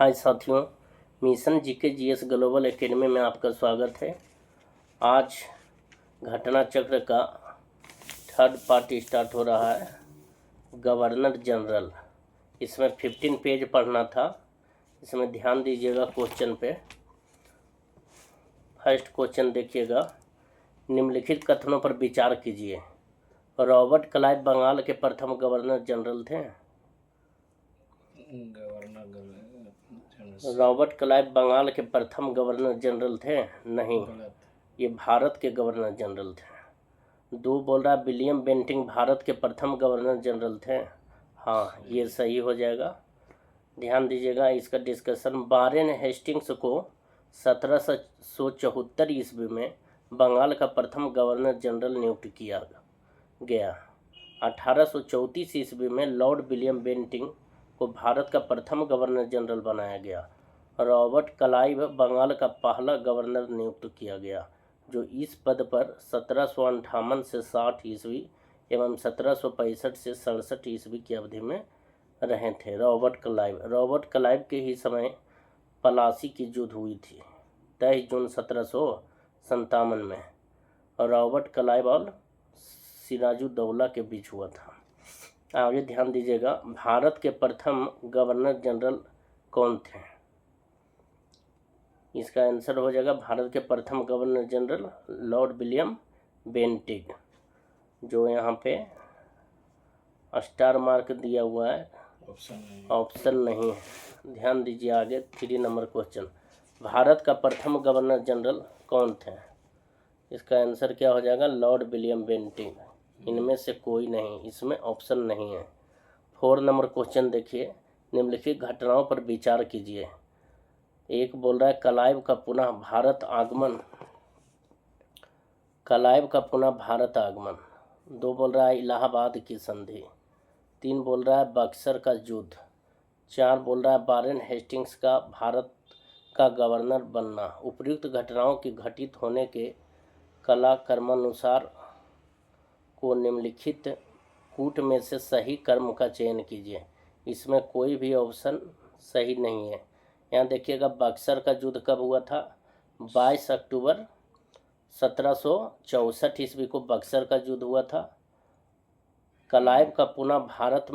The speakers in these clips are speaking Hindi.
हाय साथियों, mission GK GS global academy में आपका स्वागत है। आज घटना चक्र का थर्ड पार्ट स्टार्ट हो रहा है, गवर्नर जनरल। इसमें 15 पेज पढ़ना था। इसमें ध्यान दीजिएगा क्वेश्चन पे। फर्स्ट क्वेश्चन देखिएगा, निम्नलिखित कथनों पर विचार कीजिए। रॉबर्ट क्लाइव बंगाल के प्रथम गवर्नर जनरल थे। रॉबर्ट क्लाइव बंगाल के प्रथम गवर्नर जनरल थे? नहीं, ये भारत के गवर्नर जनरल थे। 2 बोल रहा है विलियम बेंटिंक भारत के प्रथम गवर्नर जनरल थे। हाँ, ये सही हो जाएगा। ध्यान दीजिएगा इसका डिस्कशन। वारेन हेस्टिंग्स को 1774 ईस्वी में बंगाल का प्रथम गवर्नर जनरल नियुक्त किया गया। 1834 ईस्वी में लॉर्ड विलियम बेंटिंक को भारत का प्रथम गवर्नर जनरल बनाया गया। रॉबर्ट क्लाइव बंगाल का पहला गवर्नर नियुक्त किया गया, जो इस पद पर 1758 से 60 ईस्वी एवं 1765 से 67 ईस्वी की अवधि में रहे थे। रॉबर्ट क्लाइव के ही समय पलासी की युद्ध हुई थी 23 जून 1757 में। रॉबर्ट क्लाइव और सिराजुद्दौला के बीच हुआ था। आगे ध्यान दीजिएगा, भारत के प्रथम गवर्नर जनरल कौन थे? इसका आंसर हो जाएगा भारत के प्रथम governor general Lord William Bentinck, जो यहाँ पे स्टार मार्क दिया हुआ है, ऑप्शन नहीं है। ध्यान दीजिए आगे 3 नंबर क्वेश्चन, भारत का प्रथम गवर्नर जनरल कौन थे? इसका आंसर क्या हो जाएगा? Lord William Bentinck. इनमें से कोई नहीं, इसमें ऑप्शन नहीं है। 4 नंबर क्वेश्चन देखिए, निम्नलिखित घटनाओं पर विचार कीजिए। एक बोल रहा है क्लाइव का पुनः भारत आगमन। 2 बोल रहा है इलाहाबाद की संधि। 3 बोल रहा है बक्सर का युद्ध। 4 बोल रहा है वारेन हेस्टिंग्स का भारत का गवर्नर बनना। उपयुक्त घटनाओं की घटित होने के क्रमानुसार को निम्नलिखित कूट में से सही क्रम का चयन कीजिए। इसमें कोई भी ऑप्शन सही नहीं है। यहाँ देखिएगा, बक्सर का युद्ध कब हुआ था? 22 अक्टूबर 1764 ईस्वी को बक्सर का युद्ध हुआ था। क्लाइव का पुनः भारत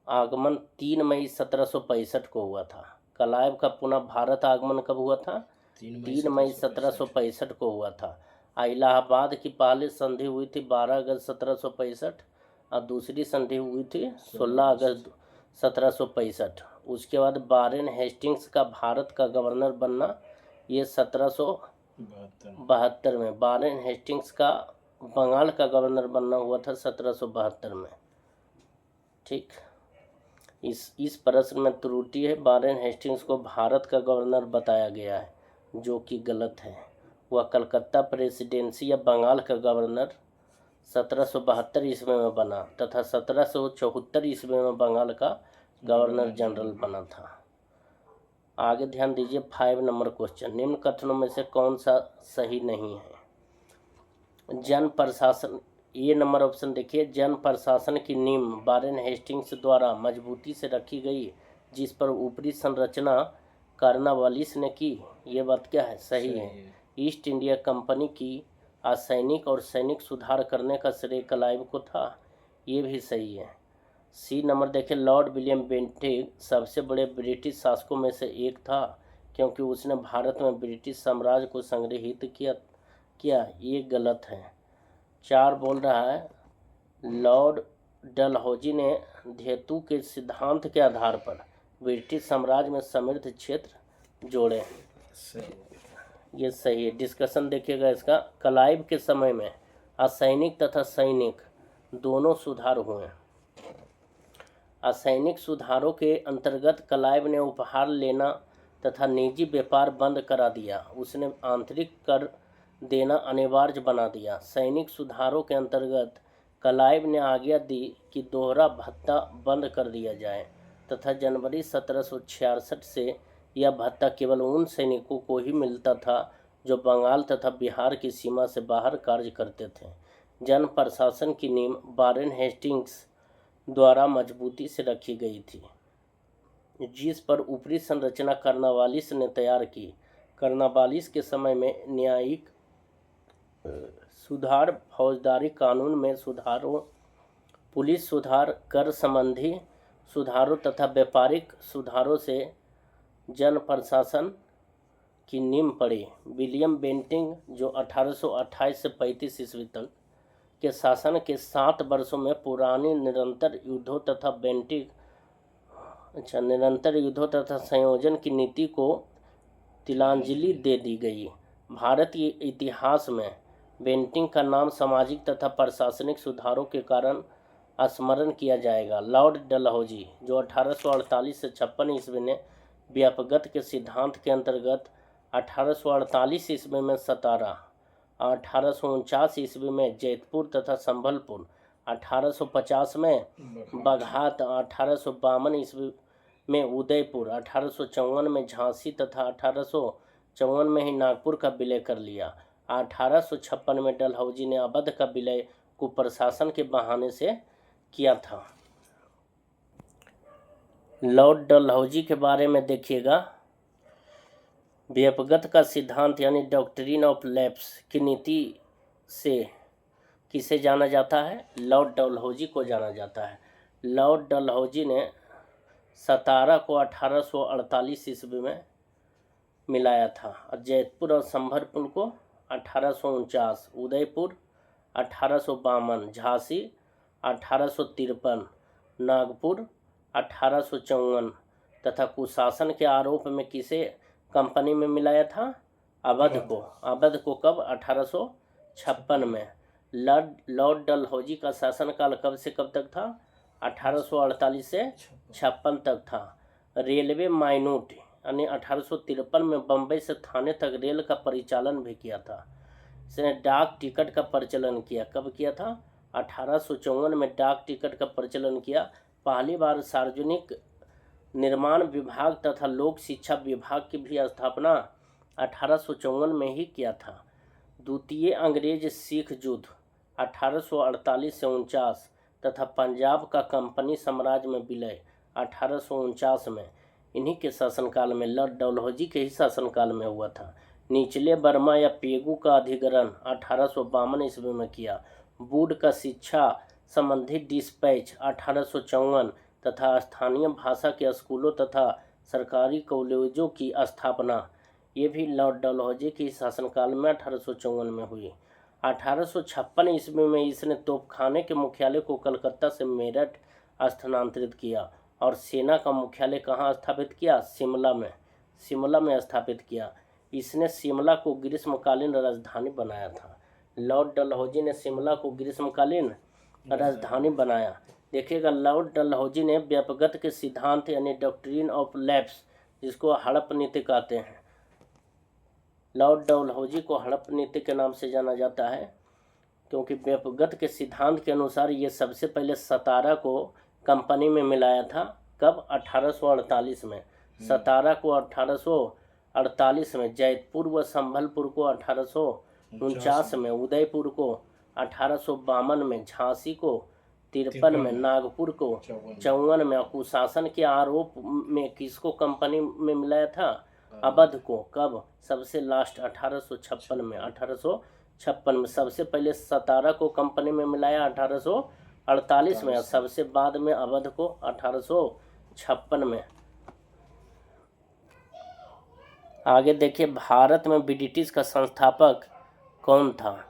आगमन 3 मई 1765 को हुआ था। क्लाइव का पुनः भारत आगमन कब हुआ था? 3 मई 1765 को हुआ था। इलाहाबाद की पहली संधि हुई थी 12 अगस्त 1765 और दूसरी संधि हुई थी 16 अगस्त 1765। उसके बाद वारेन हेस्टिंग्स का भारत का गवर्नर बनना, ये 1772 में। वारेन हेस्टिंग्स का बंगाल का गवर्नर बनना हुआ था 1772 में। ठीक, इस प्रश्न में त्रुटि है। वारेन हेस्टिंग्स को भारत का गवर्नर बताया गया है, जो कि गलत है। वह कलकत्ता प्रेसिडेंसी या बंगाल का गवर्नर 1772 ईस्वी में बना तथा 1774 ईस्वी में बंगाल का गवर्नर जनरल बना था। आगे ध्यान दीजिए 5 नंबर क्वेश्चन, निम्न कथनों में से कौन सा सही नहीं है? जन प्रशासन, ये नंबर ऑप्शन देखिए, जन प्रशासन की नींव वारेन हेस्टिंग्स द्वारा मजबूती से रखी गई, जिस पर ऊपरी संरचना कॉर्नवालिस ने की। ये बात क्या है? सही है। ईस्ट इंडिया कंपनी की असैनिक और सैनिक सुधार करने का श्रेय क्लाइव को था। ये भी सही है। सी नंबर देखिए, लॉर्ड विलियम बेंटिक सबसे बड़े ब्रिटिश शासकों में से एक था, क्योंकि उसने भारत में ब्रिटिश साम्राज्य को संग्रहित किया। ये गलत है। 4 बोल रहा है लॉर्ड डलहौजी ने धेतु के सिद्धांत के आधार पर ब्रिटिश साम्राज्य में समृद्ध क्षेत्र जोड़े। ये सही है। डिस्कशन देखिएगा इसका, क्लाइव के समय में असैनिक तथा सैनिक दोनों सुधार हुए। असैनिक सुधारों के अंतर्गत क्लाइव ने उपहार लेना तथा निजी व्यापार बंद करा दिया। उसने आंतरिक कर देना अनिवार्य बना दिया। सैनिक सुधारों के अंतर्गत क्लाइव ने आज्ञा दी कि दोहरा भत्ता बंद कर दिया जाए तथा जनवरी 1766 से यह भत्ता केवल उन सैनिकों को ही मिलता था जो बंगाल तथा बिहार की सीमा से बाहर कार्य करते थे। जन प्रशासन की नींव वारेन हेस्टिंग्स द्वारा मजबूती से रखी गई थी। जिस पर ऊपरी संरचना कर्नवालिस ने तैयार की। कर्नवालिस के समय में न्यायिक सुधार, फौजदारी कानून में सुधारों, पुलिस सुधार, कर संबंधी सुधारों तथा व्यापारिक सुधारों से जन प्रशासन की नींव पड़ी। विलियम बेंटिंग, जो 1828 से 35 ईस्वी तक के शासन के 7 वर्षों में पुरानी निरंतर युद्धों तथा संयोजन की नीति को तिलांजलि दे दी गई। भारतीय इतिहास में बेंटिंग का नाम सामाजिक तथा प्रशासनिक सुधारों के कारण स्मरण किया जाएगा। लॉर्ड डलहौजी, जो 1848 से 56 ईस्वी ने व्यापगत के सिद्धांत के अंतर्गत 1848 ईस्वी में सतारा, 1849 ईस्वी में जैतपुर तथा संभलपुर, 1850 में बघात, 1852 ईस्वी में उदयपुर, 1854 में झांसी तथा 1854 में ही नागपुर का विलय कर लिया। 1856 में डलहौजी ने अवध का विलय कुप्रशासन के बहाने से किया था। लॉर्ड डलहौजी के बारे में देखिएगा, व्यापगत का सिद्धांत यानी डॉक्ट्रिन ऑफ लैप्स की नीति से किसे जाना जाता है? लॉर्ड डलहौजी को जाना जाता है। लॉर्ड डलहौजी ने सतारा को 1848 ईस्वी में मिलाया था और जैतपुर और संभलपुर को 1849, उदयपुर 1852, झांसी 1853, नागपुर 1854 तथा कुशासन के आरोप में किसे कंपनी में मिलाया था? अवध को। अवध को कब? 1856 में। लॉर्ड डलहौजी का शासनकाल कब से कब तक था? 1848 से 56 तक था। रेलवे माइनूट यानी 1853 में बम्बई से थाने तक रेल का परिचालन भी किया था। इसने डाक टिकट का प्रचलन किया। कब किया था? 1854 में डाक टिकट का प्रचलन किया। पहली बार सार्वजनिक निर्माण विभाग तथा लोक शिक्षा विभाग की भी स्थापना 1854 में ही किया था। द्वितीय अंग्रेज सिख युद्ध 1848 से 49 तथा पंजाब का कंपनी साम्राज्य में विलय 1849 में, इन्हीं के शासनकाल में, लॉर्ड डलहौजी के ही शासनकाल में हुआ था। निचले बर्मा या पेगू का अधिग्रहण 1852 ईस्वी में किया। बूढ़ का शिक्षा संबंधी डिस्पैच 1854 तथा स्थानीय भाषा के स्कूलों तथा सरकारी कॉलेजों की स्थापना, ये भी लॉर्ड डलहौजी के शासनकाल में 1854 में हुई। 1856 ईस्वी में इसने तोपखाने के मुख्यालय को कलकत्ता से मेरठ स्थानांतरित किया और सेना का मुख्यालय कहाँ स्थापित किया? शिमला में स्थापित किया। इसने शिमला को ग्रीष्मकालीन राजधानी बनाया था। लॉर्ड डलहौजी ने शिमला को ग्रीष्मकालीन राजधानी बनाया। देखिएगा, लॉर्ड डलहौजी ने व्यापगत के सिद्धांत यानी डॉक्ट्रिन ऑफ लैप्स, जिसको हड़प नीति कहते हैं, लॉर्ड डलहौजी को हड़प नीति के नाम से जाना जाता है क्योंकि व्यापगत के सिद्धांत के अनुसार ये सबसे पहले सतारा को कंपनी में मिलाया था। कब? 1848 में। सतारा को 1848 में, जैतपुर व संभलपुर को 1849 में, उदयपुर को 1852 में, झांसी को 53 में, नागपुर को 54 में, कुशासन के आरोप में किसको कंपनी में मिलाया था? अवध को। कब? सबसे लास्ट 1856 में। 1856 में सबसे पहले सतारा को कंपनी में मिलाया 1848 में, सबसे बाद में अवध को 1856 में। आगे देखिए, भारत में ब्रिटिश का संस्थापक कौन था?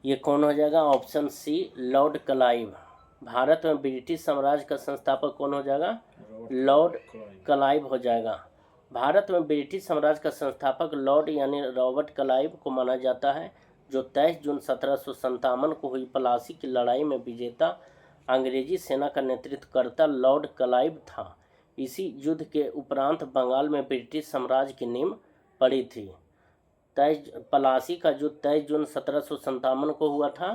ये कौन हो जाएगा? Option C, Lord Clive. Bharat में ब्रिटिश साम्राज्य का संस्थापक कौन हो जाएगा? लॉर्ड क्लाइव हो जाएगा। भारत में ब्रिटिश साम्राज्य का संस्थापक लॉर्ड यानी रॉबर्ट क्लाइव को माना जाता है, जो 23 जून 1757 को हुई प्लासी की लड़ाई में विजेता अंग्रेजी सेना का नेतृत्व करता लॉर्ड क्लाइव था। इसी युद्ध के उपरांत बंगाल में ब्रिटिश साम्राज्य की नींव पड़ी थी। प्लासी का युद्ध 23 जून 1757 को हुआ था।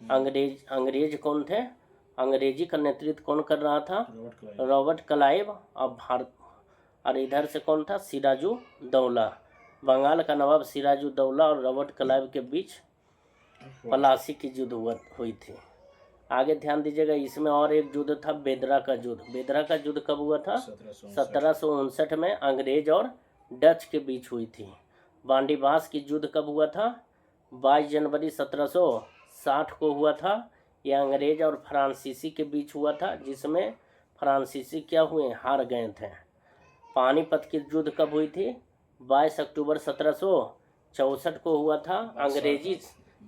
अंग्रेज कौन थे? अंग्रेजी का नेतृत्व कौन कर रहा था? Robert Clive. और इधर से कौन था? सिराजुद्दौला। बंगाल का नवाब सिराजुद्दौला और रॉबर्ट क्लाइव के बीच प्लासी की युद्ध हुई थी। आगे ध्यान दीजिएगा, इसमें और एक युद्ध था बेदरा का युद्ध। बेदरा का युद्ध कब हुआ था? 1759 में अंग्रेज और डच के बीच हुई थी। बांडीबास की युद्ध कब हुआ था? 22 जनवरी 1760 को हुआ था। यह अंग्रेज और फ्रांसीसी के बीच हुआ था, जिसमें फ्रांसीसी क्या हुए? हार गए थे। पानीपत की युद्ध कब हुई थी? 22 अक्टूबर 1764 को हुआ था। अंग्रेजी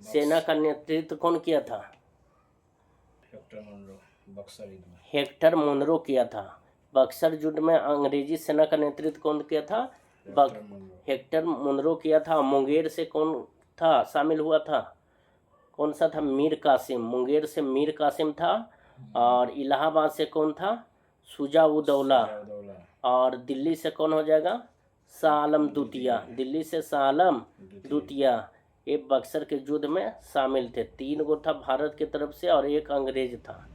सेना का नेतृत्व कौन किया था? हेक्टर मुनरो किया था। बक्सर युद्ध में अंग्रेजी सेना का नेतृत्व कौन किया था? हेक्टर मुनरो किया था। मुंगेर से कौन था शामिल हुआ था? कौन सा था? मीर कासिम। मुंगेर से मीर कासिम था। और इलाहाबाद से कौन था? शुजा-उद-दौला। और दिल्ली से कौन हो जाएगा? शाह आलम द्वितीय। दिल्ली से शाह आलम द्वितीय ये बक्सर के युद्ध में शामिल थे। 3 गो था भारत की तरफ से और 1 अंग्रेज था।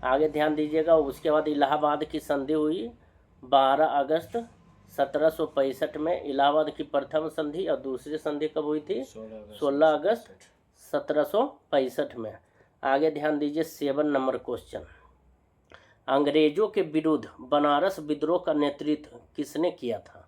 आगे ध्यान दीजिएगा, उसके बाद इलाहाबाद की संधि हुई 12 अगस्त 1765 में। इलाहाबाद की प्रथम संधि और दूसरी संधि कब हुई थी? 16 अगस्त 1765 में। आगे ध्यान दीजिए 7 नंबर क्वेश्चन। अंग्रेजों के विरुद्ध बनारस विद्रोह का नेतृत्व किसने किया था?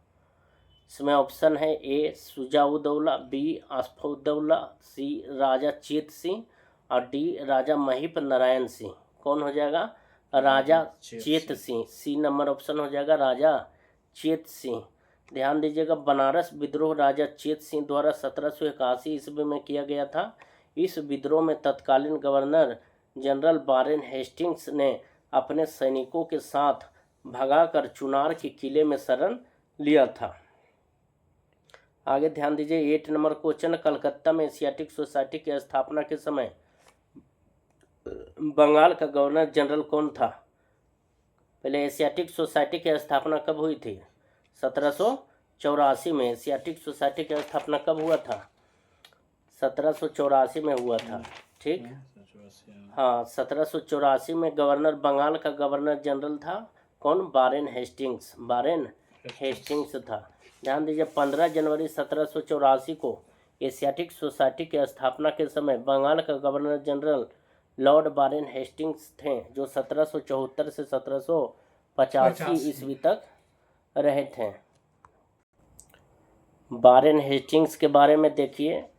इसमें ऑप्शन है ए शुजा-उद-दौला, बी आसफ-उद-दौला, सी राजा चेत सिंह और डी राजा महिप नारायण सिंह। कौन हो जाएगा? राजा चेत सिंह। सी नंबर ऑप्शन हो जाएगा राजा चेत सिंह। ध्यान दीजिएगा, बनारस विद्रोह राजा चेत सिंह द्वारा 1781 ईस्वी में किया गया था। इस विद्रोह में तत्कालीन गवर्नर जनरल वारेन हेस्टिंग्स ने अपने सैनिकों के साथ भगाकर चुनार के किले में शरण लिया था। आगे ध्यान दीजिए 8 नंबर क्वेश्चन। कलकत्ता में एशियाटिक सोसाइटी की स्थापना के समय बंगाल का गवर्नर जनरल कौन था? पहले एशियाटिक सोसाइटी की स्थापना कब हुई थी? 1784 में। एशियाटिक सोसाइटी की स्थापना कब हुआ था? 1784 में हुआ था। ठीक, हाँ 1784 में गवर्नर बंगाल का गवर्नर जनरल था कौन? Warren Hastings. वारेन हेस्टिंग्स था। ध्यान दीजिए 15 जनवरी 1784 को एशियाटिक सोसाइटी की स्थापना के समय बंगाल का governor general Lord Warren Hastings थे, जो 1774 से 1785 ईस्वी तक रहे थे। वारेन हेस्टिंग्स के बारे में देखिए,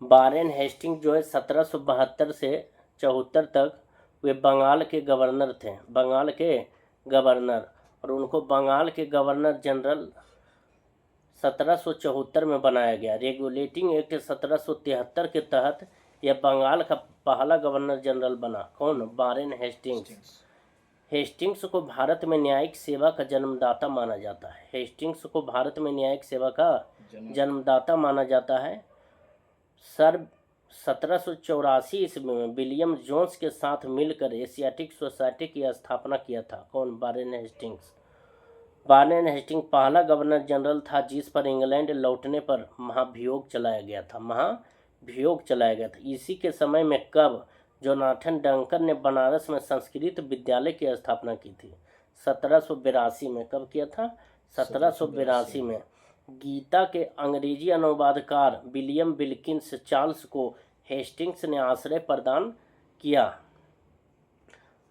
वारेन हेस्टिंग्स जो है 1772 से 74 तक वे बंगाल के गवर्नर थे। बंगाल के गवर्नर, और उनको बंगाल के गवर्नर जनरल 1774 में बनाया गया। रेगुलेटिंग एक्ट 1773 के तहत यह बंगाल का पहला गवर्नर जनरल बना। कौन? Warren Hastings. हेस्टिंग्स को भारत में न्यायिक सेवा का जन्मदाता माना जाता है। हेस्टिंग्स को भारत में न्यायिक सेवा का जन्मदाता माना जाता है। 1784 ईस्वी में विलियम जोन्स के साथ मिलकर एशियाटिक सोसाइटी की स्थापना किया था। कौन? Warren Hastings. वारेन हेस्टिंग्स पहला गवर्नर जनरल था जिस पर इंग्लैंड लौटने पर महाभियोग चलाया गया था। इसी के समय में कब जोनाथन डंकर ने बनारस में संस्कृत विद्यालय की स्थापना की थी? 1782 में। कब किया था? 1782 में। गीता के अंग्रेजी अनुवादकार विलियम विल्किंस चार्ल्स को हेस्टिंग्स ने आश्रय प्रदान किया।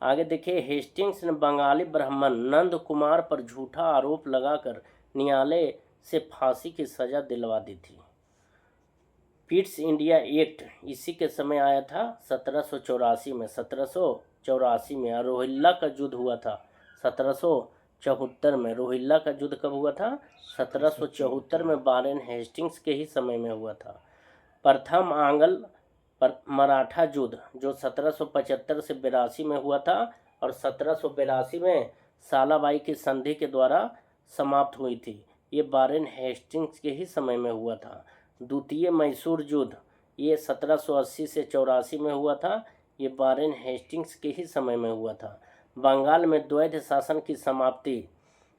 आगे देखिए, हेस्टिंग्स ने बंगाली ब्राह्मण नंद कुमार पर झूठा आरोप लगाकर न्यायालय से फांसी की सजा दिलवा दी थी। पिट्स इंडिया एक्ट इसी के समय आया था 1784 में। 1784 में। और रोहिल्ला का युद्ध हुआ था 1774 में। रोहिल्ला का युद्ध कब हुआ था? 1774 में। वारेन हेस्टिंग्स के ही समय में हुआ था। प्रथम आंग्ल मराठा युद्ध जो 1775 से 82 में हुआ था और 1782 में सालाबाई की संधि के द्वारा समाप्त हुई थी, ये वारेन हेस्टिंग्स के ही समय में हुआ था। द्वितीय मैसूर युद्ध ये 1780 से 84 में हुआ था, ये वारेन हेस्टिंग्स के ही समय में हुआ था। बंगाल में द्वैध शासन की समाप्ति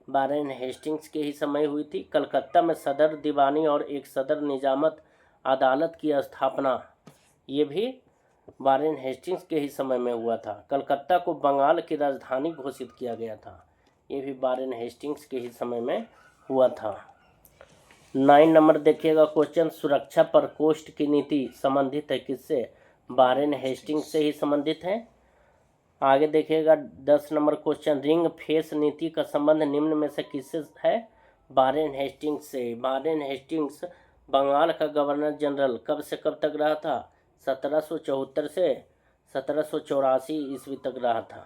वारेन हेस्टिंग्स के ही समय हुई थी। कलकत्ता में सदर दीवानी और एक सदर निजामत अदालत की स्थापना ये भी वारेन हेस्टिंग्स के ही समय में हुआ था। कलकत्ता को बंगाल की राजधानी घोषित किया गया था, ये भी वारेन हेस्टिंग्स के ही समय में हुआ था। 9 नंबर देखिएगा क्वेश्चन। सुरक्षा प्रकोष्ठ की नीति संबंधित है किससे? वारेन हेस्टिंग्स से ही संबंधित है। आगे देखिएगा 10 नंबर क्वेश्चन, रिंग फेस नीति का संबंध निम्न में से किससे है? वारेन हेस्टिंग्स से। वारेन हेस्टिंग्स बंगाल का गवर्नर जनरल कब से कब तक रहा था? 1774 से 1784 ईस्वी तक रहा था।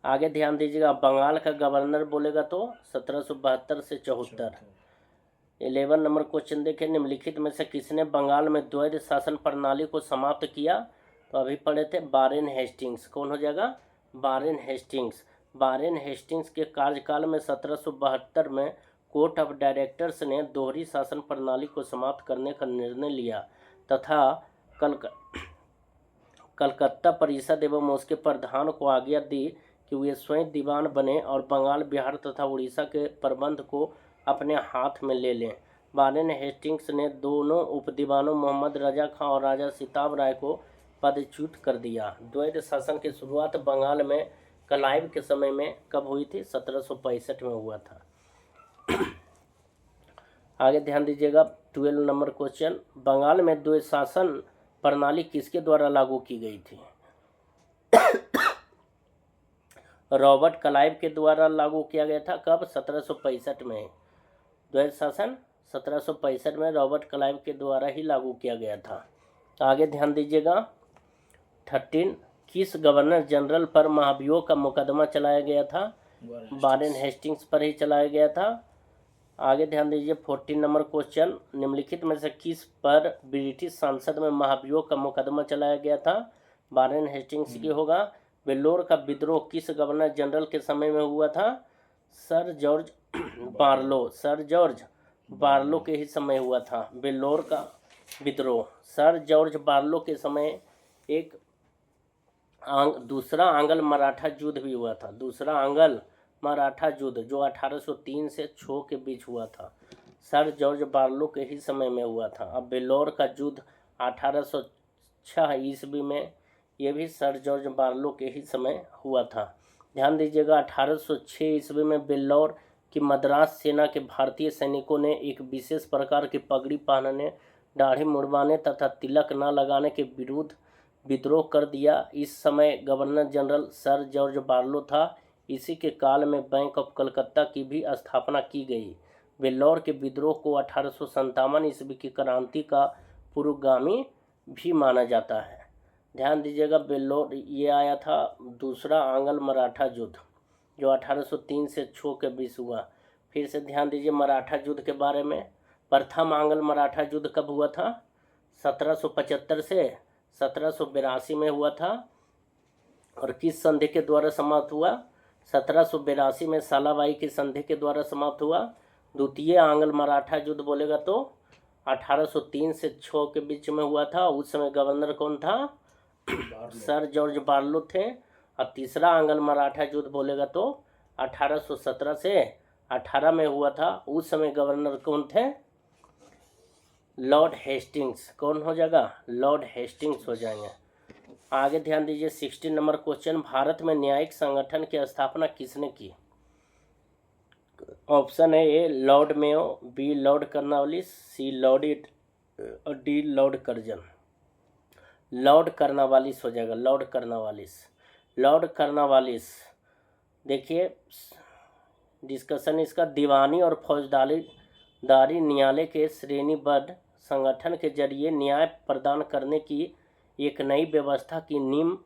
आगे ध्यान दीजिएगा, बंगाल का गवर्नर बोलेगा तो 1772 से 74। 11 नंबर क्वेश्चन देखें, निम्नलिखित में से किसने बंगाल में द्वैध शासन प्रणाली को समाप्त किया? तो अभी पढ़े थे वारेन हेस्टिंग्स। कौन हो जाएगा? Warren Hastings. वारेन हेस्टिंग्स के कार्यकाल में 1772 में कोर्ट ऑफ डायरेक्टर्स ने दोहरी शासन प्रणाली को समाप्त करने का निर्णय लिया तथा कलकत्ता परिषद एवं उसके प्रधान को आज्ञा दी कि वे स्वयं दीवान बने और बंगाल, बिहार तथा उड़ीसा के प्रबंध को अपने हाथ में ले लें। वारेन हेस्टिंग्स ने दोनों उपदीवानों मोहम्मद रजा खां और राजा सिताब राय को पदच्युत कर दिया। द्वैध शासन की शुरुआत बंगाल में क्लाइव के समय में कब हुई थी? 1765 में हुआ था। आगे ध्यान दीजिएगा 12 नंबर क्वेश्चन, बंगाल में द्वैध शासन प्रणाली किसके द्वारा लागू की गई थी? रॉबर्ट क्लाइव के द्वारा लागू किया गया था। कब? 1765 में। द्वैध शासन 1765 में रॉबर्ट क्लाइव के द्वारा ही लागू किया गया था। आगे ध्यान दीजिएगा 13, किस गवर्नर जनरल पर महाभियोग का मुकदमा चलाया गया था? वारेन हेस्टिंग्स पर ही चलाया गया था। आगे ध्यान दीजिए 14 नंबर क्वेश्चन, निम्नलिखित में से किस पर ब्रिटिश संसद में महाभियोग का मुकदमा चलाया गया था? वारेन हेस्टिंग्स की होगा। वेल्लोर का विद्रोह किस गवर्नर जनरल के समय में हुआ था? Sir George Barlow. Sir George Barlow के ही समय हुआ था वेल्लोर का विद्रोह। सर जॉर्ज बार्लो के समय एक दूसरा आंग्ल मराठा युद्ध भी हुआ था। दूसरा आंग्ल मराठा युद्ध जो 1803 से 6 के बीच हुआ था, सर जॉर्ज बार्लो के ही समय में हुआ था। अब वेल्लोर का युद्ध 1806 ईस्वी में, ये भी सर जॉर्ज बार्लो के ही समय हुआ था। ध्यान दीजिएगा 1806 ईस्वी में वेल्लोर की मद्रास सेना के भारतीय सैनिकों ने एक विशेष प्रकार की पगड़ी पहनने, दाढ़ी मुड़वाने तथा तिलक न लगाने के विरुद्ध विद्रोह कर दिया। इस समय governor general sir George Barlow था। इसी के काल में बैंक ऑफ कलकत्ता की भी स्थापना की गई। वेल्लोर के विद्रोह को 1857 ईस्वी की क्रांति का पूर्वगामी भी माना जाता है। ध्यान दीजिएगा वेल्लोर ये आया था दूसरा आंग्ल मराठा युद्ध जो 1803 से 6 के बीच हुआ। फिर से ध्यान दीजिए मराठा युद्ध के बारे में। प्रथम आंग्ल मराठा युद्ध कब हुआ था? 1775 से 1782 में हुआ था। और किस संधि के द्वारा समाप्त हुआ? 1782 में सालाबाई की संधि के द्वारा समाप्त हुआ। द्वितीय आंग्ल मराठा युद्ध बोलेगा तो 1803 से 6 के बीच में हुआ था। उस समय गवर्नर कौन था? सर जॉर्ज बार्लो थे। और तीसरा आंग्ल मराठा युद्ध बोलेगा तो 1817 से 18 में हुआ था। उस समय गवर्नर कौन थे? Lord Hastings. कौन हो जाएगा? लॉर्ड हेस्टिंग्स हो जाएंगे। आगे ध्यान दीजिए 16 नंबर क्वेश्चन, भारत में न्यायिक संगठन की स्थापना किसने की? ऑप्शन है A Lord Mayo, B Lord Cornwallis, C Lord और D Lord Curzon. Lord Cornwallis हो जाएगा। Lord Cornwallis. लॉर्ड कर्नवालिस देखिए डिस्कशन इसका, दीवानी और फौजदारी न्यायालय के श्रेणीबद्ध संगठन के जरिए न्याय प्रदान करने की एक नई व्यवस्था की नींव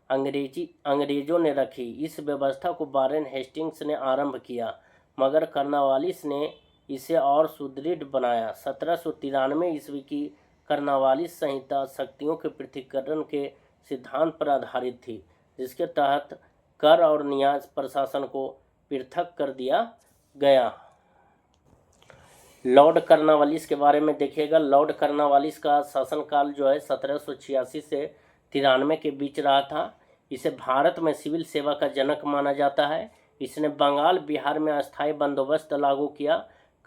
अंग्रेजों ने रखी। इस व्यवस्था को वारेन हेस्टिंग्स ने आरंभ किया, मगर कर्नवालिस ने इसे और सुदृढ़ बनाया। 1793 ईस्वी की कर्नवालिस संहिता शक्तियों के पृथक्करण के सिद्धांत पर आधारित थी, जिसके तहत कर और न्याय प्रशासन को पृथक कर दिया गया। लॉर्ड कर्नवालिस के बारे में देखिएगा। लॉर्ड कर्नवालिस का शासनकाल जो है 1786 से 93 के बीच रहा था। इसे भारत में सिविल सेवा का जनक माना जाता है। इसने बंगाल, बिहार में अस्थायी बंदोबस्त लागू किया।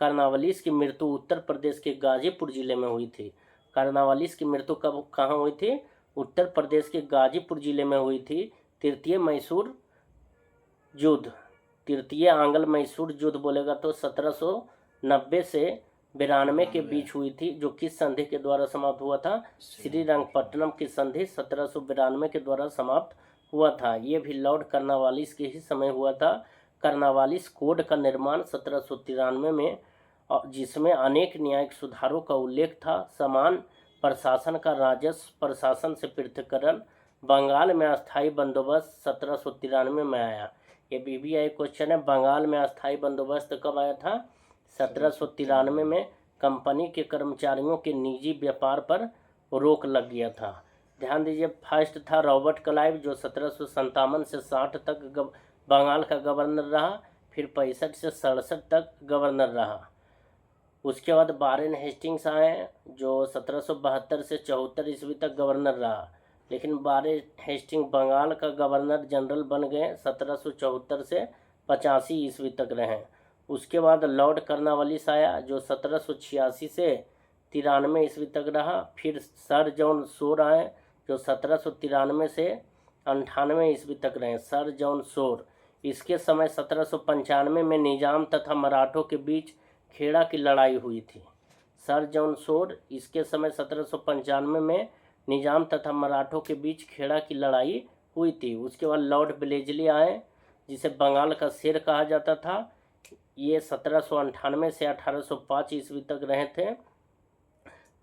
कर्नवालिस की मृत्यु उत्तर प्रदेश के गाजीपुर जिले में हुई थी। कर्नवालिस की मृत्यु कहाँ हुई थी? उत्तर प्रदेश के गाजीपुर जिले में हुई थी। तृतीय मैसूर युद्ध, तृतीय आंग्ल मैसूर युद्ध बोलेगा तो 1790 से 92 के बीच हुई थी, जो किस संधि के द्वारा समाप्त हुआ था? श्रीरंगपट्टनम की संधि 1792 के द्वारा समाप्त हुआ था। ये भी लॉर्ड कार्नवालिस के ही समय हुआ था। कार्नवालिस कोड का निर्माण 1793 में, जिसमें अनेक न्यायिक सुधारों का उल्लेख था। समान प्रशासन का राजस्व प्रशासन से पृथक्करण, बंगाल में अस्थायी बंदोबस्त 1793 में आया। ये BBI क्वेश्चन है। बंगाल में अस्थायी बंदोबस्त कब आया था? 1793 में। कंपनी के कर्मचारियों के निजी व्यापार पर रोक लग गया था। ध्यान दीजिए, फर्स्ट था रॉबर्ट क्लाइव, जो 1757 से 60 तक बंगाल का गवर्नर रहा। फिर 65 से 67 तक गवर्नर रहा। उसके बाद वारेन हेस्टिंग्स आए, जो 1772 से 74 ईस्वी तक गवर्नर रहा। लेकिन वारेन हेस्टिंग बंगाल का गवर्नर जनरल बन गए। 1774 से 85 ईस्वी तक रहे। उसके बाद लॉर्ड कार्नवालिस आया, जो 1786 से 93 ईस्वी तक रहा। फिर सर जॉन शोर आए, जो 1793 से 98 ईस्वी तक रहे। सर जॉन शोर, इसके समय 1795 में निजाम तथा मराठों के बीच खेड़ा की लड़ाई हुई थी। सर जॉन शोर, इसके समय 1795 में निजाम तथा मराठों के बीच खेड़ा की लड़ाई हुई थी। उसके बाद लॉर्ड ब्लेजली आए, जिसे बंगाल का शेर कहा जाता था। ये 1798 से 1805 ईस्वी तक रहे थे।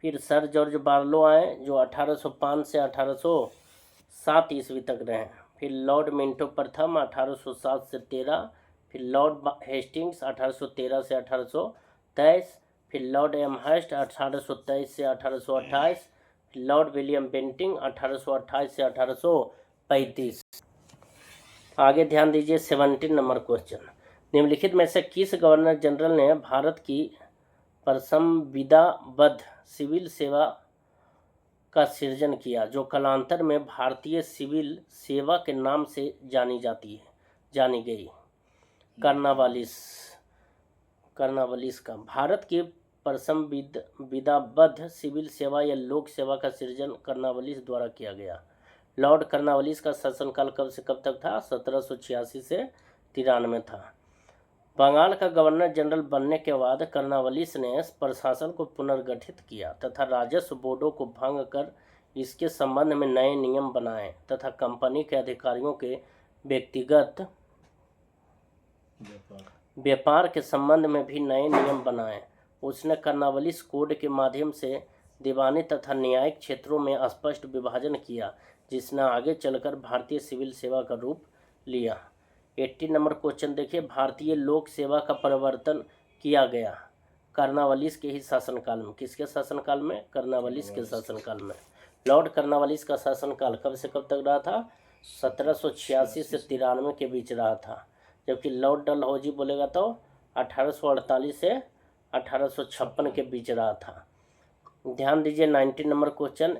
फिर सर जॉर्ज बार्लो आए, जो 1805 से 1807 ईस्वी तक रहे। फिर लॉर्ड मिंटो प्रथम 1807 से 13। फिर लॉर्ड हेस्टिंग्स 1813 से 1823। फिर लॉर्ड एमहर्स्ट 1823 से 1828। फिर लॉर्ड विलियम बेंटिंग 1828 से 1835। आगे ध्यान दीजिए, 17 नंबर क्वेश्चन। निम्नलिखित में से किस गवर्नर जनरल ने भारत की संविदाबद्ध सिविल सेवा का सृजन किया, जो कालांतर में भारतीय सिविल सेवा के नाम से जानी गई? कार्नवालिस का भारत की संविदाबद्ध सिविल सेवा या लोक सेवा का सृजन कार्नवालिस द्वारा किया गया। लॉर्ड कार्नवालिस का शासनकाल कब से कब तक था? 1786 से 93 था। बंगाल का गवर्नर जनरल बनने के बाद कार्नवालिस ने प्रशासन को पुनर्गठित किया तथा राजस्व बोर्डों को भंग कर इसके संबंध में नए नियम बनाए तथा कंपनी के अधिकारियों के व्यक्तिगत व्यापार के संबंध में भी नए नियम बनाए। उसने कार्नवालिस कोड के माध्यम से दीवानी तथा न्यायिक क्षेत्रों में स्पष्ट विभाजन किया, जिसने आगे चलकर भारतीय सिविल सेवा का रूप लिया। 80 नंबर क्वेश्चन देखिए, भारतीय लोक सेवा का प्रवर्तन किया गया कार्नवालिस के ही शासनकाल में। किसके शासनकाल में? कार्नवालिस के शासनकाल में। लॉर्ड कार्नवालिस का शासनकाल कब से कब तक रहा था? 1786 से 93 के बीच रहा था। जबकि लॉर्ड डलहौजी बोलेगा तो 1848 से 1856 के बीच रहा था। ध्यान दीजिए, 19 नंबर क्वेश्चन।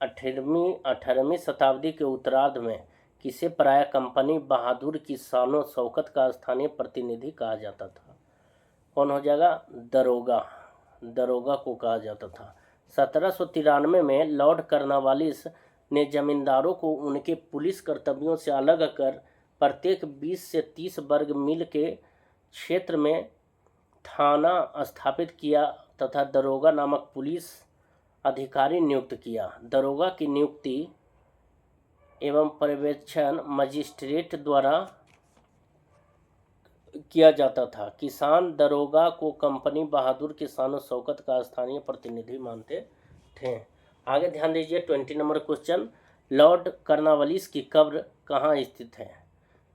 18वीं शताब्दी के उत्तरार्ध में किसे पराया कंपनी बहादुर की शानो शौकत का स्थानीय प्रतिनिधि कहा जाता था? कौन हो जाएगा? दरोगा को कहा जाता था। 1793 में लॉर्ड कार्नवालिस ने जमींदारों को उनके पुलिस कर्तव्यों से अलग कर प्रत्येक 20 से 30 वर्ग मील के क्षेत्र में थाना स्थापित किया तथा दरोगा नामक पुलिस अधिकारी नियुक्त किया। दरोगा की नियुक्ति एवं पर्यवेक्षण मजिस्ट्रेट द्वारा किया जाता था। किसान दरोगा को कंपनी बहादुर की शान शौकत का स्थानीय प्रतिनिधि मानते थे। आगे ध्यान दीजिए, 20 नंबर क्वेश्चन। लॉर्ड कार्नवालिस की कब्र कहाँ स्थित है?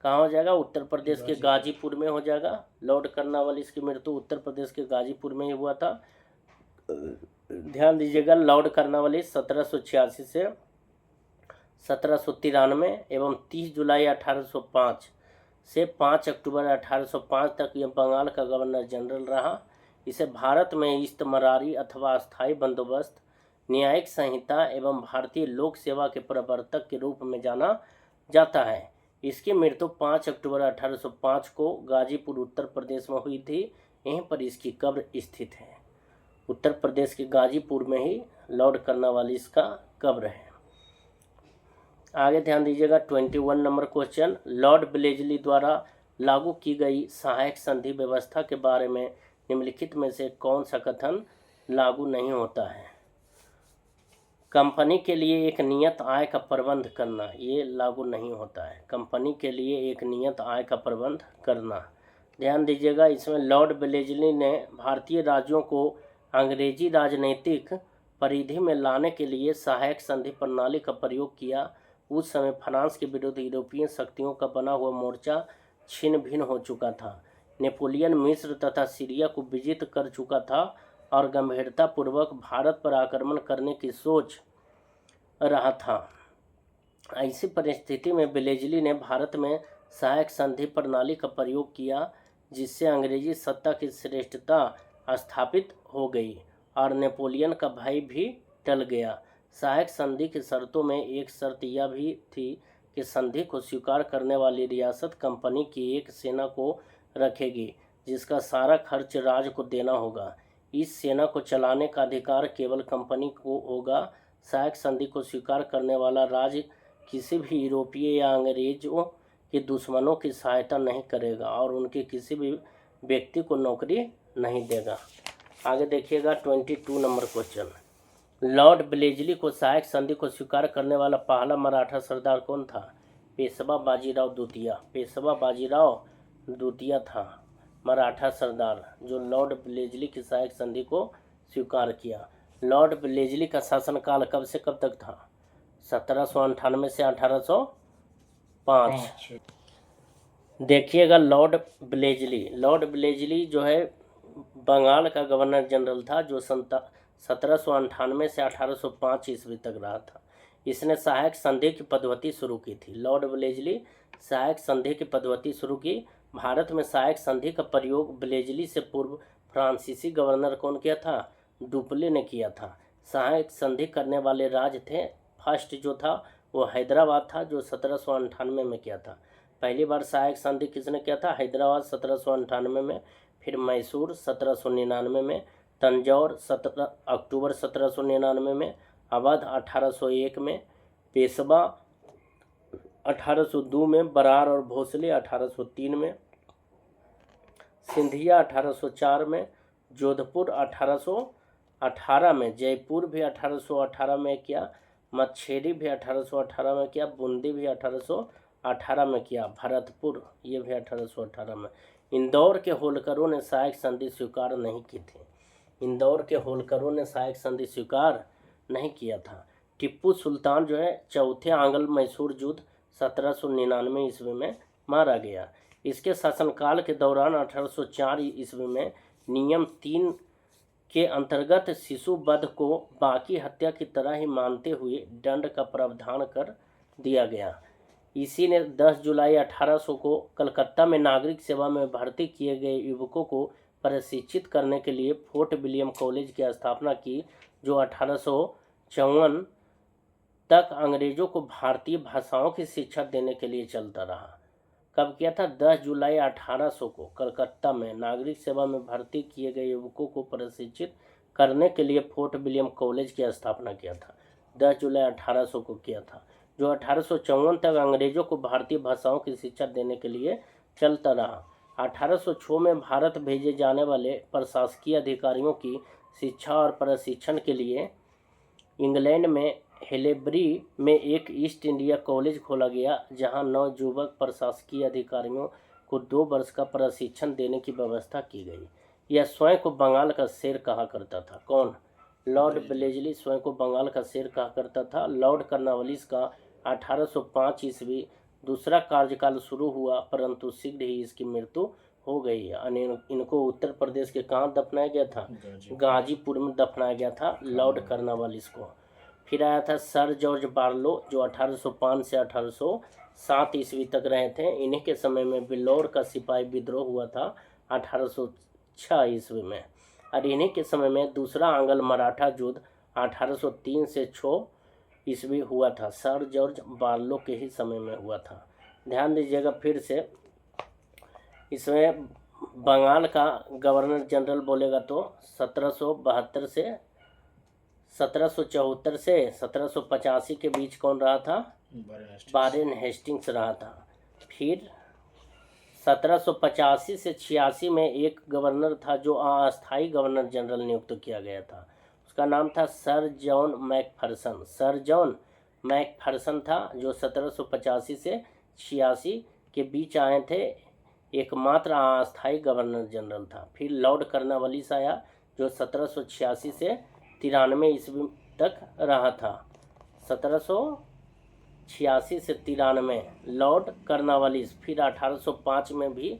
कहाँ हो जाएगा? उत्तर प्रदेश के गाजीपुर में हो जाएगा। लॉर्ड कार्नवालिस की मृत्यु उत्तर प्रदेश के गाजीपुर में ही हुआ था। ध्यान दीजिएगा, लॉर्ड कार्नवालिस 1786 से 1793 एवं 30 जुलाई 1805 से 5 अक्टूबर 1805 तक यह बंगाल का गवर्नर जनरल रहा। इसे भारत में इस्तमरारी अथवा स्थायी बंदोबस्त, न्यायिक संहिता एवं भारतीय लोक सेवा के प्रवर्तक के रूप में जाना जाता है। इसकी मृत्यु 5 अक्टूबर 1805 को गाजीपुर उत्तर प्रदेश में हुई थी। यहीं पर इसकी कब्र स्थित है। उत्तर प्रदेश के गाजीपुर में ही लॉर्ड कार्नवालिस का कब्र है। आगे ध्यान दीजिएगा, 21 नंबर क्वेश्चन। लॉर्ड ब्लेजली द्वारा लागू की गई सहायक संधि व्यवस्था के बारे में निम्नलिखित में से कौन सा कथन लागू नहीं होता है? कंपनी के लिए एक नियत आय का प्रबंध करना, ये लागू नहीं होता है। कंपनी के लिए एक नियत आय का प्रबंध करना, ध्यान दीजिएगा। इसमें लॉर्ड वेलेस्ली ने भारतीय राज्यों को अंग्रेजी राजनीतिक परिधि में लाने के लिए सहायक संधि प्रणाली का प्रयोग किया। उस समय फ्रांस के विरुद्ध यूरोपीय शक्तियों का बना हुआ मोर्चा छिन्न भिन्न हो चुका था। नेपोलियन मिस्र तथा सीरिया को विजित कर चुका था और गंभीरतापूर्वक भारत पर आक्रमण करने की सोच रहा था। ऐसी परिस्थिति में वेलेस्ली ने भारत में सहायक संधि प्रणाली का प्रयोग किया, जिससे अंग्रेजी सत्ता की श्रेष्ठता स्थापित हो गई और नेपोलियन का भय भी टल गया। सहायक संधि की शर्तों में एक शर्त यह भी थी कि संधि को स्वीकार करने वाली रियासत कंपनी की एक सेना को रखेगी, जिसका सारा खर्च राज्य को देना होगा। इस सेना को चलाने का अधिकार केवल कंपनी को होगा। सहायक संधि को स्वीकार करने वाला राज्य किसी भी यूरोपीय या अंग्रेजों के दुश्मनों की सहायता नहीं करेगा और उनके किसी भी व्यक्ति को नौकरी नहीं देगा। आगे देखिएगा 22 नंबर क्वेश्चन। लॉर्ड वेलेस्ली को सहायक संधि को स्वीकार करने वाला पहला मराठा सरदार कौन था? पेशवा बाजीराव द्वितीय। पेशवा बाजीराव द्वितीय था मराठा सरदार जो लॉर्ड वेलेस्ली की सहायक संधि को स्वीकार किया। लॉर्ड वेलेस्ली का शासनकाल कब से कब तक था? 1798 से 1805। देखिएगा लॉर्ड वेलेस्ली जो है बंगाल का गवर्नर जनरल था, जो 1798 से 1805 ईस्वी तक रहा था। इसने सहायक संधि की पद्धति शुरू की थी। लॉर्ड वेलेस्ली सहायक संधि की पद्धति शुरू की। भारत में सहायक संधि का प्रयोग वेलेस्ली से पूर्व फ्रांसीसी गवर्नर कौन किया था? डुप्ले ने किया था। सहायक संधि करने वाले राज्य थे, फर्स्ट जो था वो हैदराबाद था, जो 1798 में किया था। पहली बार सहायक संधि किसने किया था? हैदराबाद 1798 में, फिर मैसूर 1799 में, तंजौर 17 अक्टूबर 1799 में, अवध 1801 में, पेशवा 1802 में, बरार और भोसले 1803 में, सिंधिया 1804 में, जोधपुर 1818 में, जयपुर भी 1818 में किया, मच्छेरी भी 1818 में किया, बूंदी भी 1818 में किया, भरतपुर ये भी 1818 में। इंदौर के होलकरों ने सहायक संधि स्वीकार नहीं की थी। इंदौर के होलकरों ने सहायक संधि स्वीकार नहीं किया था। टिप्पू सुल्तान जो है चौथे आंग्ल मैसूर युद्ध 1799 ईस्वी में मारा गया। इसके शासनकाल के दौरान 1804 ईस्वी में नियम 3 के अंतर्गत शिशु वध को बाकी हत्या की तरह ही मानते हुए दंड का प्रावधान कर दिया गया। इसी ने 10 जुलाई 1800 को कलकत्ता में नागरिक सेवा में भर्ती किए गए युवकों को प्रशिक्षित करने के लिए फोर्ट विलियम कॉलेज की स्थापना की, जो 1854 तक अंग्रेजों को भारतीय भाषाओं की शिक्षा देने के लिए चलता रहा। कब किया था? 10 जुलाई 1800 को कलकत्ता में नागरिक सेवा में भर्ती किए गए युवकों को प्रशिक्षित करने के लिए फोर्ट विलियम कॉलेज की स्थापना किया था। 10 जुलाई 1800 को किया था, जो 1854 तक अंग्रेजों को भारतीय भाषाओं की शिक्षा देने के लिए चलता रहा। 1806 में भारत भेजे जाने वाले प्रशासकीय अधिकारियों की शिक्षा और प्रशिक्षण के लिए इंग्लैंड में हेलेबरी में एक ईस्ट इंडिया कॉलेज खोला गया, जहां 9 युवक प्रशासकीय अधिकारियों को 2 वर्ष का प्रशिक्षण देने की व्यवस्था की गई। यह स्वयं को बंगाल का शेर कहा करता था। कौन? लॉर्ड वेलेस्ली स्वयं को बंगाल का शेर कहा करता था। लॉर्ड कॉर्नवालिस का 1805 ईस्वी दूसरा कार्यकाल शुरू हुआ, परंतु शीघ्र ही इसकी मृत्यु हो गई। इनको उत्तर प्रदेश के कहाँ दफनाया गया था? गाजीपुर में दफनाया गया था लॉर्ड कॉर्नवालिस को। फिर आया था सर जॉर्ज बार्लो, जो 1805 से 1807 ईस्वी तक रहे थे। इन्हीं के समय में बिल्लौर का सिपाही विद्रोह हुआ था 1806 ईस्वी में, और इन्हीं के समय में दूसरा आंग्ल मराठा युद्ध 1803 से 6 ईस्वी हुआ था। सर जॉर्ज बार्लो के ही समय में हुआ था। ध्यान दीजिएगा फिर से, इसमें बंगाल का गवर्नर जनरल बोलेगा तो 1772 से 1774 से 1785 के बीच कौन रहा था? वारेन हेस्टिंग्स रहा था। फिर 1785 से 86 में एक गवर्नर था जो अस्थायी गवर्नर जनरल नियुक्त किया गया था, उसका नाम था sir John Macpherson. Sir John Macpherson था जो 1785 से 86 के बीच आए थे, एकमात्र अस्थायी गवर्नर जनरल था। फिर लॉर्ड कर्नवालिस आया जो 1786 से 93 ईस्वी तक रहा था। 1786 से 93 लॉर्ड कर्नवालिस। फिर 1805 में भी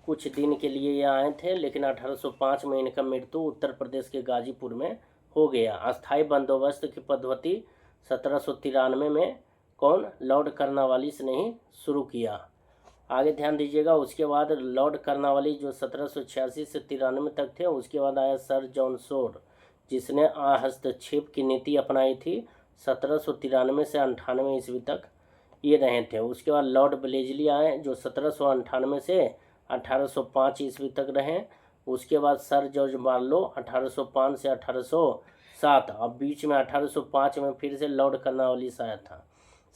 कुछ दिन के लिए ये आए थे, लेकिन 1805 में इनका मृत्यु उत्तर प्रदेश के गाजीपुर में हो गया। अस्थायी बंदोबस्त की पद्धति 1793 में कौन, लॉर्ड कर्नवालिस ने ही शुरू किया। आगे ध्यान दीजिएगा। उसके बाद लॉर्ड कर्नवालिस जो 1786 से 93 तक थे, उसके बाद आया सर जॉन शोर जिसने हस्तक्षेप की नीति अपनाई थी। 1793 से 98 ईस्वी तक ये रहे थे। उसके बाद लॉर्ड ब्लेजली आए जो 1798 से 1805 ईस्वी तक रहे। उसके बाद सर जॉर्ज बार्लो 1805 से 1807। अब बीच में 1805 में फिर से लॉर्ड कर्नवालिस आया था।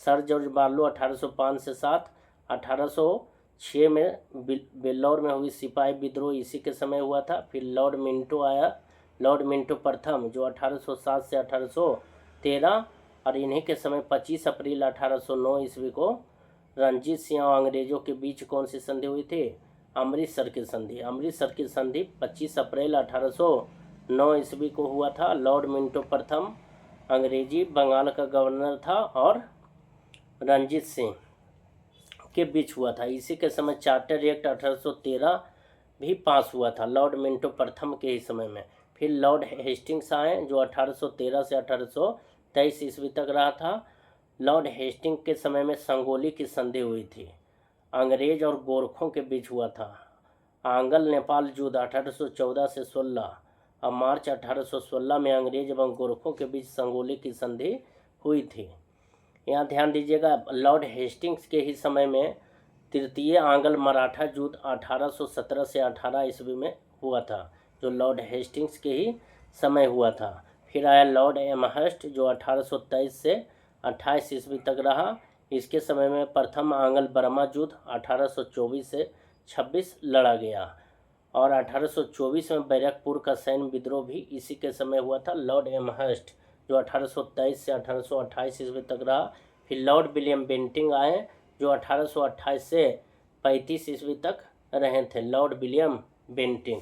सर जॉर्ज बार्लो 1805 से 7। 1806 में बेल्लौर में हुई सिपाही विद्रोह इसी के समय हुआ था। फिर लॉर्ड मिंटो आया, लॉर्ड मिंटो प्रथम जो 1807 से 1813, और इन्हीं के समय 25 अप्रैल 1809 ईस्वी को रणजीत सिंह और अंग्रेजों के बीच कौन सी संधि हुई थी, अमृतसर की संधि। अमृतसर की संधि 25 अप्रैल 1809 ईस्वी को हुआ था। लॉर्ड मिंटो प्रथम अंग्रेजी बंगाल का गवर्नर था और रणजीत सिंह के बीच हुआ था। इसी के समय चार्टर एक्ट 1813 भी पास हुआ था लॉर्ड मिंटो प्रथम के ही समय में। फिर लॉर्ड हेस्टिंग्स आए जो 1813 से 1823 ईस्वी तक रहा था। लॉर्ड हेस्टिंग्स के समय में संगोली की संधि हुई थी, अंग्रेज और गोरखों के बीच हुआ था। आंगल नेपाल युद्ध 1814 से 16 और मार्च 1816 में अंग्रेज एवं गोरखों के बीच संगोली की संधि हुई थी। यहाँ ध्यान दीजिएगा। लॉर्ड हेस्टिंग्स के ही समय में तृतीय आंग्ल मराठा युद्ध 1817 से 18 ईस्वी में हुआ था, जो लॉर्ड हेस्टिंग्स के ही समय हुआ था। फिर आया लॉर्ड एमहर्स्ट जो 1823 से 28 ईस्वी तक रहा। इसके समय में प्रथम आंग्ल बर्मा युद्ध 1824 से 26 लड़ा गया, और 1824 में बैरकपुर का सैन्य विद्रोह भी इसी के समय हुआ था। लॉर्ड एमहर्स्ट जो 1823 से 1828 ईस्वी तक रहा। फिर लॉर्ड विलियम बेंटिंग आए जो 1828 से 35 ईस्वी तक रहे थे, लॉर्ड विलियम बेंटिंग।